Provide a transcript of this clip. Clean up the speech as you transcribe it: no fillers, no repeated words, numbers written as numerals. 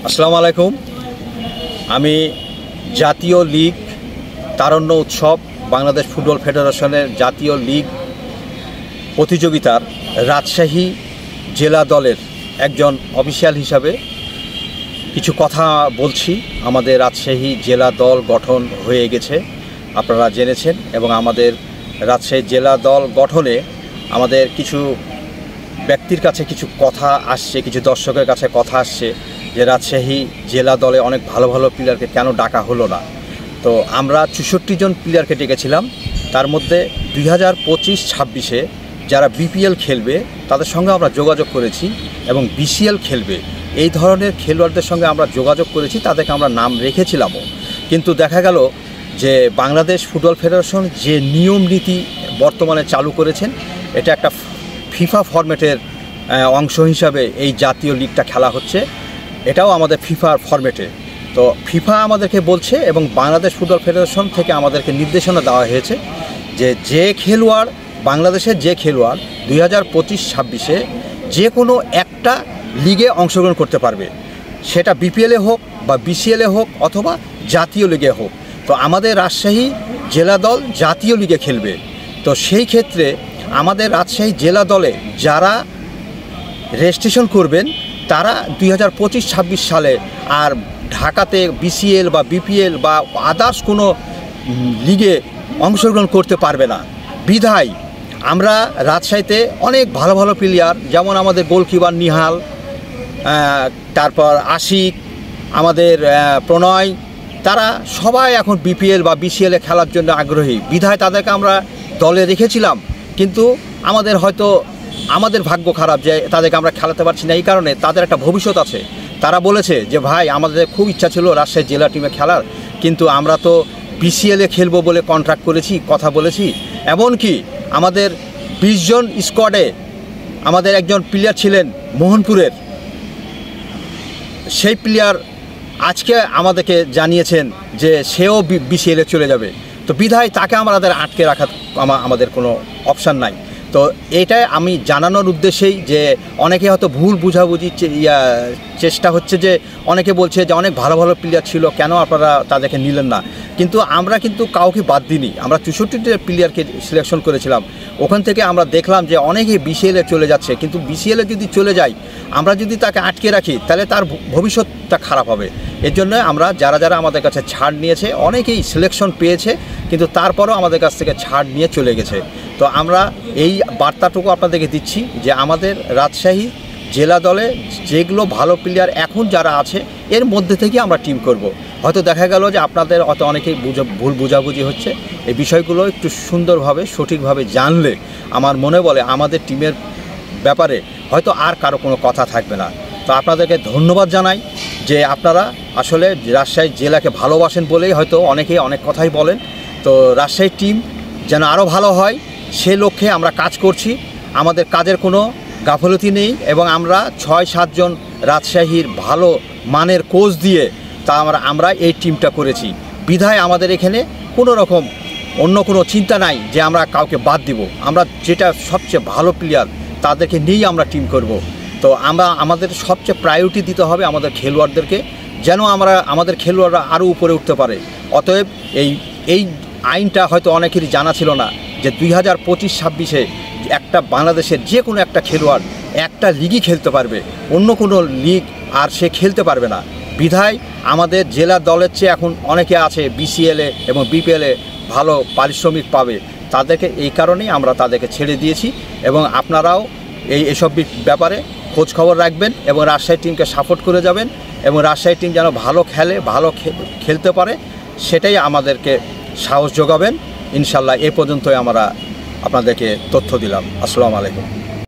আসসালামু আলাইকুম। আমি জাতীয় লীগ তারুণ্য উৎসব বাংলাদেশ ফুটবল ফেডারেশনের জাতীয় লীগ প্রতিযোগিতার রাজশাহী জেলা দলের একজন অফিসিয়াল হিসাবে কিছু কথা বলছি। আমাদের রাজশাহী জেলা দল গঠন হয়ে গেছে, আপনারা জেনেছেন। এবং আমাদের রাজশাহী জেলা দল গঠনে আমাদের কিছু ব্যক্তির কাছে কিছু কথা আসছে, কিছু দর্শকের কাছে কথা আসছে যে রাজশাহী জেলা দলে অনেক ভালো ভালো প্লেয়ারকে কেন ডাকা হলো না। তো আমরা 64 জন প্লেয়ারকে ডেকেছিলাম, তার মধ্যে 2025-26-এ যারা বিপিএল খেলবে তাদের সঙ্গে আমরা যোগাযোগ করেছি এবং বিসিএল খেলবে এই ধরনের খেলোয়াড়দের সঙ্গে আমরা যোগাযোগ করেছি, তাদেরকে আমরা নাম রেখেছিলামও। কিন্তু দেখা গেল যে বাংলাদেশ ফুটবল ফেডারেশন যে নিয়ম নীতি বর্তমানে চালু করেছেন, এটা একটা ফিফা ফরম্যাটের অংশ হিসাবে এই জাতীয় লিগটা খেলা হচ্ছে। এটাও আমাদের ফিফার ফরম্যাটে। তো ফিফা আমাদেরকে বলছে এবং বাংলাদেশ ফুটবল ফেডারেশন থেকে আমাদেরকে নির্দেশনা দেওয়া হয়েছে যে খেলোয়াড় বাংলাদেশের যে খেলোয়াড় 2025-26-এ যে কোনো একটা লিগে অংশগ্রহণ করতে পারবে, সেটা বিপিএলে হোক বা বিসিএলে হোক অথবা জাতীয় লিগে হোক। তো আমাদের রাজশাহী জেলা দল জাতীয় লিগে খেলবে। তো সেই ক্ষেত্রে আমাদের রাজশাহী জেলা দলে যারা রেজিস্ট্রেশন করবেন তারা 2025-26 সালে আর ঢাকাতে বিসিএল বা বিপিএল বা আদার্স কোনো লিগে অংশগ্রহণ করতে পারবে না। বিধায় আমরা রাজশাহীতে অনেক ভালো ভালো প্লেয়ার, যেমন আমাদের গোলকিপার নিহাল, তারপর আশিক, আমাদের প্রণয়, তারা সবাই এখন বিপিএল বা বিসিএলে খেলার জন্য আগ্রহী। বিধায় তাদেরকে আমরা দলে রেখেছিলাম, কিন্তু আমাদের ভাগ্য খারাপ যে তাদেরকে আমরা খেলাতে পারছি না। এই কারণে তাদের একটা ভবিষ্যৎ আছে। তারা বলেছে যে ভাই, আমাদের খুব ইচ্ছা ছিল রাজশাহী জেলা টিমে খেলার, কিন্তু আমরা তো বিসিএলে খেলবো বলে কন্ট্রাক্ট করেছি, কথা বলেছি। এমনকি আমাদের 20 জন স্কোয়াডে আমাদের একজন প্লেয়ার ছিলেন মোহনপুরের, সেই প্লেয়ার আজকে আমাদেরকে জানিয়েছেন যে সেও বিসিএলে চলে যাবে। তো বিধায় তাকে আমাদের আটকে রাখার আমাদের কোনো অপশান নাই। তো এটাই আমি জানানোর উদ্দেশ্যেই যে অনেকে হয়তো ভুল বুঝাবুঝি চেষ্টা হচ্ছে, যে অনেকে বলছে যে অনেক ভালো ভালো প্লেয়ার ছিল, কেন আপনারা তাদেরকে নিলেন না। কিন্তু আমরা কিন্তু কাউকে বাদ দিইনি। আমরা 64টা প্লেয়ারকে সিলেকশন করেছিলাম। ওখান থেকে আমরা দেখলাম যে অনেকেই বিসিএলে চলে যাচ্ছে, কিন্তু বিসিএলে যদি চলে যায়, আমরা যদি তাকে আটকে রাখি তাহলে তার ভবিষ্যৎটা খারাপ হবে। এর জন্য আমরা যারা আমাদের কাছে ছাড় নিয়েছে, অনেকেই সিলেকশন পেয়েছে কিন্তু তারপরেও আমাদের কাছ থেকে ছাড় নিয়ে চলে গেছে। তো আমরা এই বার্তাটুকু আপনাদেরকে দিচ্ছি যে আমাদের রাজশাহী জেলা দলে যেগুলো ভালো প্লেয়ার এখন যারা আছে, এর মধ্যে থেকে আমরা টিম করব। হয়তো দেখা গেল যে আপনাদের অনেকেই ভুল বুঝাবুঝি হচ্ছে। এই বিষয়গুলো একটু সুন্দরভাবে সঠিকভাবে জানলে আমার মনে বলে আমাদের টিমের ব্যাপারে হয়তো আর কারো কোনো কথা থাকবে না। তো আপনাদেরকে ধন্যবাদ জানাই যে আপনারা আসলে রাজশাহী জেলাকে ভালোবাসেন বলেই হয়তো অনেকেই অনেক কথাই বলেন। তো রাজশাহী টিম যেন আরও ভালো হয়, সে লক্ষ্যে আমরা কাজ করছি। আমাদের কাজের কোনো গাফলতি নেই এবং আমরা 6-7 জন রাজশাহীর ভালো মানের কোচ দিয়ে আমরা এই টিমটা করেছি। বিধায় আমাদের এখানে কোনো রকম অন্য কোনো চিন্তা নাই যে আমরা কাউকে বাদ দিব। আমরা যেটা সবচেয়ে ভালো প্লেয়ার তাদেরকে নিয়েই আমরা টিম করব। তো আমাদের সবচেয়ে প্রায়োরিটি দিতে হবে আমাদের খেলোয়াড়দেরকে, যেন আমাদের খেলোয়াড়রা আরও উপরে উঠতে পারে। অতএব এই আইনটা হয়তো অনেকেরই জানা ছিল না যে 2025-26-এ একটা বাংলাদেশের যে কোনো একটা খেলোয়াড় একটা লিগই খেলতে পারবে, অন্য কোনো লিগ আর সে খেলতে পারবে না। বিধায় আমাদের জেলা দলের চেয়ে এখন অনেকে আছে বিসিএলে এবং বিপিএলে ভালো পারিশ্রমিক পাবে, তাদেরকে এই কারণেই আমরা তাদেরকে ছেড়ে দিয়েছি। এবং আপনারাও এইসব ব্যাপারে খোঁজ খবর রাখবেন এবং রাজশাহী টিমকে সাপোর্ট করে যাবেন এবং রাজশাহী টিম যেন ভালো খেলতে পারে, সেটাই আমাদেরকে সাহস যোগাবেন। ইনশাল্লাহ এ পর্যন্তই আমরা আপনাদেরকে তথ্য দিলাম। আসসালামু আলাইকুম।